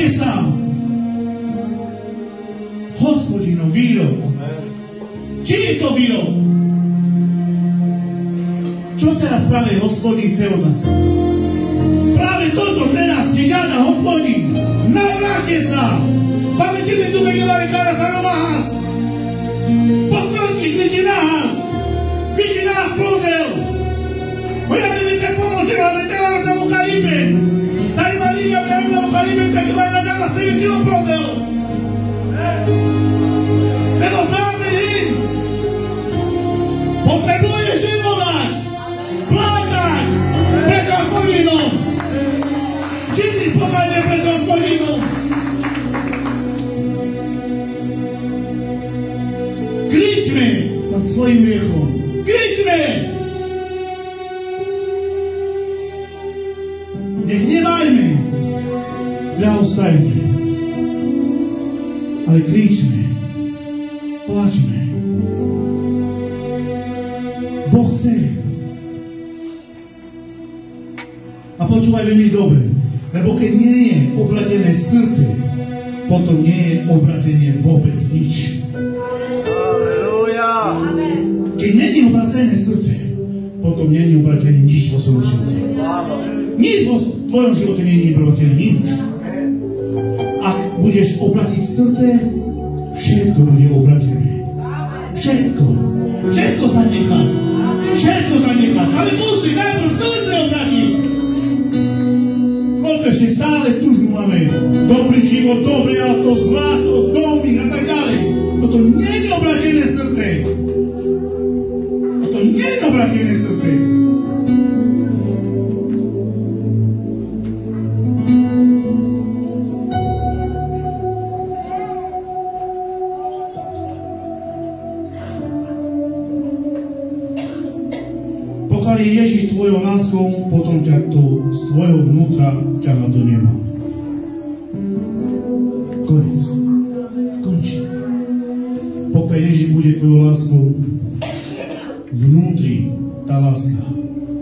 Vráte sa Hospodinov výrok. Či je to výrok? Čo teraz práve Hospodin chce od nás? Práve toto teraz si žiada Hospodin. Navráte sa. Pamätíme tu menovali kada sa novahás. Pokročík, vidí nás. Vidí nás prúdel. Moja neviem, tak pomôže, ale teraz na tomu Karibe. Zajímá línia, ale na tomu Karibe, tak iba na nás neviem, kilo prúdel. Lebo zámery potrebuješ živovať, plakať pred Hospodinom, činiť pománe pred Hospodinom. Kričme nad svojim hriechom, kričme! Nehnevajme, ľahostajme, ale kričme. Plačme. Boh chce. A počúvaj veľmi dobre, lebo keď nie je obratené srdce, potom nie je obratenie vôbec nič. Halleluja. Keď nie je obratené srdce, potom nie je obratené nič vo svojom živote. Nič vo tvojom živote nie je obratené nič. Ak budeš obratiť srdce, všetko bude obratené. Všetko. Všetko zanecháš. Všetko zanecháš. Ale musí najprv srdce obratiť. Poď ešte stále tužbu máme. Dobrý život, dobré auto, zlato, domy a tak ďalej. Toto nie je obratené srdce. Toto nie je obratené srdce. Pokiaľ je Ježiš tvojou láskou, potom ťa to z tvojho vnútra ťaha do neba. Konec. Končí. Pokiaľ Ježiš bude tvojou láskou, vnútri tá láska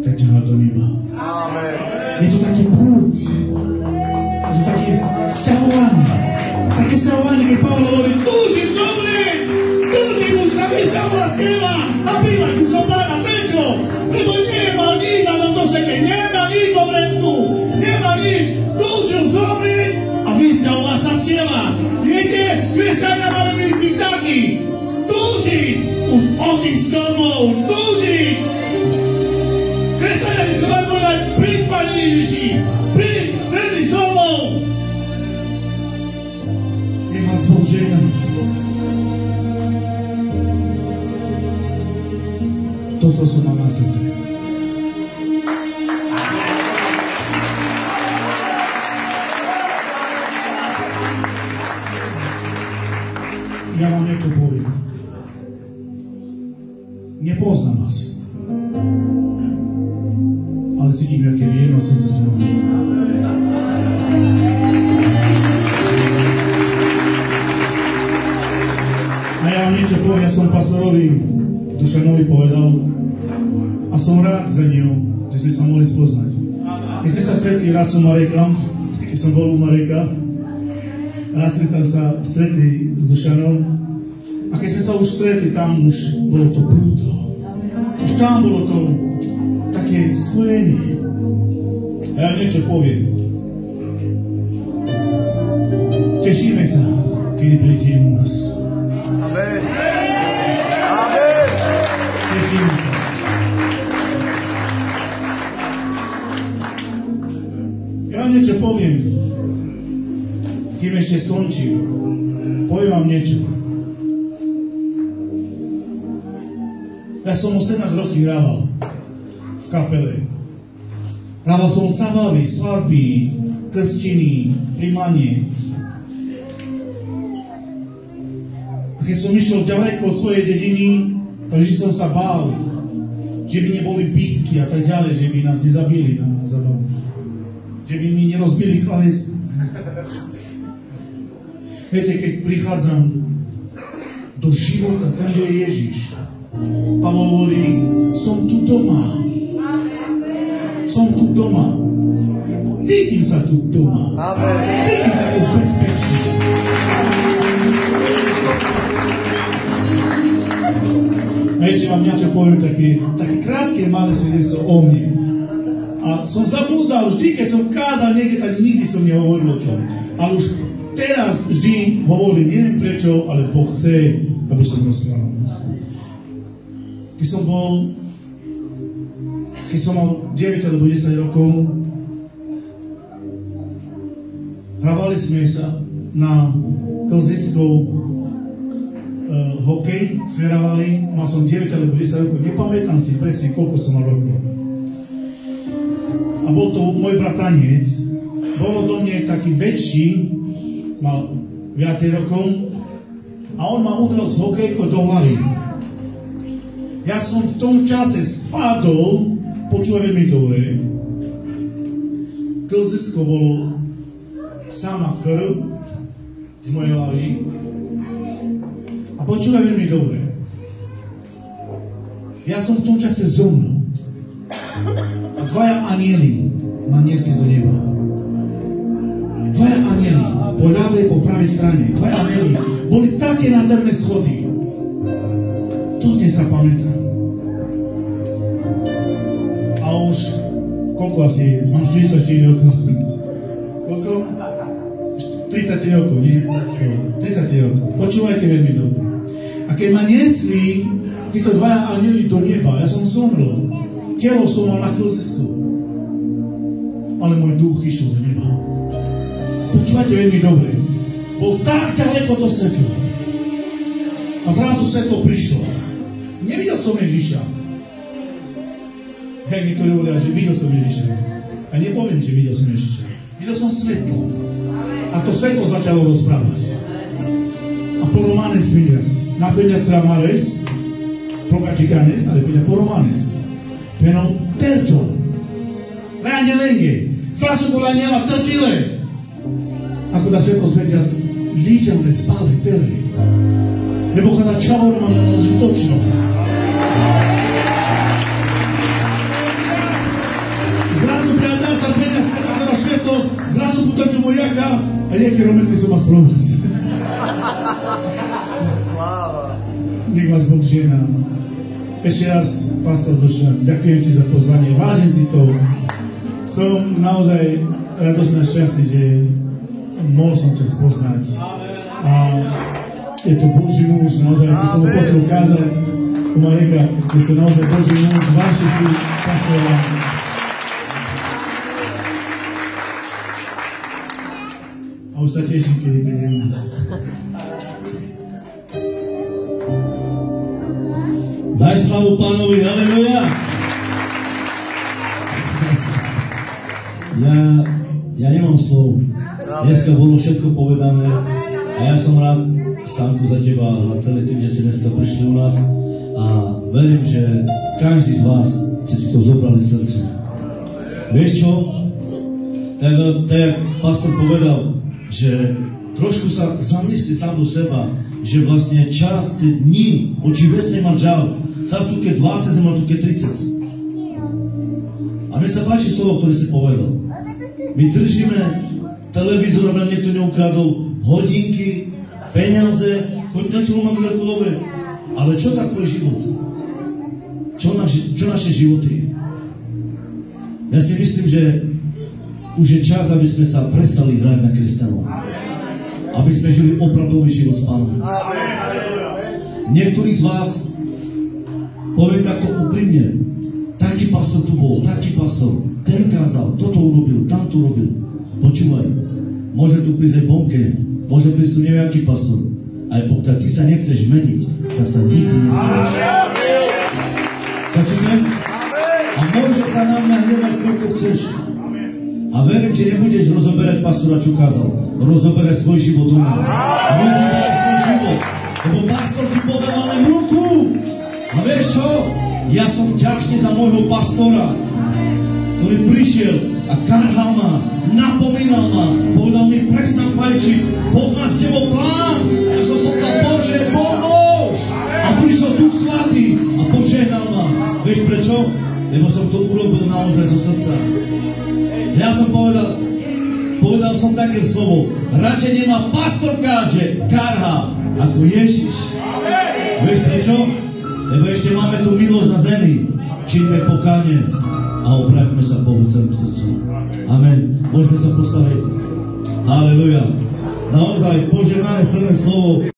ťa ťaha do neba. Amen. Je to taký prúd. Je to také sťahovanie. Také sťahovanie, keď Pavol hovorí, túžim zomrieť, túžim už sa vysťahovať z teba a bývať už o Pána. Prečo? Lebo nemá nič na tomto svete, nemá nič vo vrecku, nemá nič. Túžil zomrieť a vysťahovať sa z teba. Viete, kresťania máme byť takí. Túžiť už od tých stromov, túžiť. Kresťania by sme mali povedať, príď, Pane Ježiši, príď, sedni so mnou. Nech vás Boh žehná. Toto som mal na srdce. Ja vám niečo poviem. Nepoznám vás. Ale cítim, aké je jedno srdce s vami. A ja vám niečo poviem, ja som pastorovi Dušanovi povedal a som rád za ňou, že sme sa mohli spoznať. My sme sa stretli raz u Mareka, keď som bol u Mareka. Raz sme sa stretli s Dušanom a keď sme sa už stretli, tam už bolo to prúdo. Už tam bolo to také spojenie. A ja niečo poviem. Tešíme sa, keď príde u nás. Amen. Amen. Tešíme sa. Ja niečo poviem. Kým ešte skončím, poviem vám niečo. Ja som 18 roky hrával v kapele. Hrával som zábavy, svadby, krstiny, príjmanie. A keď som išiel ďaleko od svojej dediny, takže som sa bál, že by neboli bitky a tak ďalej, že by nás nezabili na zábavu. Že by mi nerozbili klaves. Viete, keď prichádzam do života, tam, kde je Ježiš, Pavol hovorí, som tu doma. Som tu doma. Cítim sa tu doma. Amen. Cítim sa tu v bezpečí. A ešte vám niečo poviem, také krátke malé svedectvo o mne. A som zabúdal, vždy, keď som kázal niekde, tak nikdy som nehovoril o tom. Ale už teraz vždy hovorím, neviem prečo, ale Boh chce, aby som rozprával. Keď som mal 9 alebo 10 rokov, hrávali sme sa na klzisku hokej, smerovali, mal som 9 alebo 10 rokov, nepamätám si presne, koľko som mal rokov. A bol to môj bratanec, bol do mne taký väčší, mal viacej rokov, a on ma udrel z hokejkou do hlavy. Ja som v tom čase spadol, počúvaj mi dobre, klzisko bolo sama krv z mojej hlavy. A počúvaj mi dobre, ja som v tom čase zomrel. A dvaja anieli ma niesli do neba. Dvaja anieli, po ľavej, po pravej strane, dvaja anieli, boli také nádherné schody. To dnes sa pamätám. A už, koľko asi, mám 44 rokov. Koľko? 30 rokov, nie? 30 rokov. Počúvajte veľmi dobre. A keď ma niesli títo dvaja anieli do neba, ja som zomrel. Telo som mal na klzisku. Ale môj duch išiel do neba. Počúvajte veľmi dobre. Bol tak ďaleko to svetlo. A zrazu svetlo prišlo. Nevidel som Ježiša. Hej, niektorí hovoria, že videl som Ježiša. A nepoviem, že videl som Ježiša. Videl som svetlo. A to svetlo začalo rozprávať. A po romanes vidias. Na peňaz treba males, prokačikanes, ale peňaz po romanes. Pero terčo. Ráne lenge. Zrazu bola njema trčile. Ako da svetlo zvedia liđam ne spale tele. Nebo kada čavor ma ne može točno. Zrazu prijatelj sam penjas kada kada svetlo, zrazu putrču mojaka, a jeke romesli su mas promas. Nech vás Boh žena. Ešte raz, pastor Dušan, ďakujem ti za pozvanie. Vážim si to. Som naozaj radosný a šťastný, že mohol som ťa spoznať. A je to Boží muž, naozaj, ako som ho počul kázať u Mareka, je to naozaj Boží muž, vážte si pastora. A už sa teším, kedy príde u nás. Daj slavu Pánovi, haleluja! Ja nemám slov. Dneska bolo všetko povedané a ja som rád, Stanku, za teba, za celý tým, že si dneska prišli u nás a verím, že každý z vás ste si to zobrali srdcu. Vieš čo? Tak jak pastor povedal, že trošku sa zamysli sám do seba, že vlastne čas, tie dní, oči vesne ma žal, sa tu keď 20, znamená tu keď 30. A mne sa páči slovo, ktoré si povedal. My držíme televízor, aby nám niekto neukradol hodinky, peniaze, hoď na čo máme veľkulové. Ale čo takové život? Čo naše životy? Ja si myslím, že už je čas, aby sme sa prestali hrať na kresťanov. Aby sme žili opravdový život s Pánom. Niektorí z vás, poviem takto úprimne, taký pastor tu bol, taký pastor, ten kázal, toto urobil, tamto urobil. Počúvaj, môže tu prísť aj Bonke, môže prísť tu neviem aký pastor. Aj pokiaľ ty sa nechceš meniť, tak sa nikdy nezmeníš. Počujeme? A môže sa nám nahnevať, koľko chceš. A verím, že nebudeš rozoberať pastora, čo kázal. Rozoberaj svoj život doma. Rozoberaj svoj život. Lebo pastor ti povedal len ruku. A vieš čo? Ja som ďačný za môjho pastora, ktorý prišiel a karhal ma, napomínal ma, povedal mi, prestan fajčiť, Boh má s tebou plán. Ja som povedal, Bože, pomôž. A prišiel Duch Svatý a požehnal ma. Vieš prečo? Lebo som to urobil naozaj zo srdca. Ja som povedal som také slovo, radšej nemá pastor káže, karha, ako Ježiš. Vieš prečo? Lebo ešte máme tu milosť na zemi. Činme pokánie a obráťme sa Bohu celým srdcom. Amen. Môžeme sa postaviť. Haleluja. Naozaj požehnané srdné slovo.